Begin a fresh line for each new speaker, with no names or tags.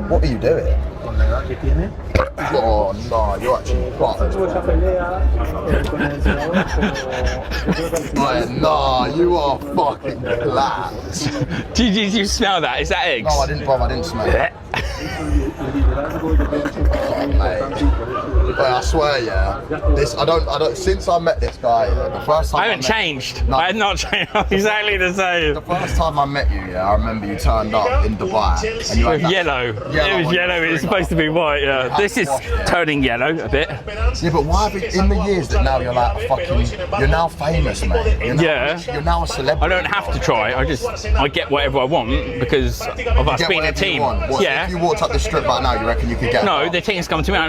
What are you doing? Oh no, you're actually fucked. Oh, no, you are fucking class.
Did you smell that? Is that eggs?
No, I didn't, bro. I didn't smell it. But I swear, yeah. This I don't. Since I met this guy, the first time
I haven't changed.
No.
I had not changed. I'm exactly the same.
The first time I met you, yeah, I remember you turned up in Dubai and you had
With yellow. It was yellow. It's supposed to be white. Yeah. This is turning yellow a bit.
Yeah, but why have it, in the years that now you're like fucking, you're now famous, mate. You're now, you're now a celebrity.
I don't have to try. I get whatever I want because of us being a team.
Yeah.
Yeah.
If you walked up the strip right now, you reckon you could get?
No, the team's come to me. I don't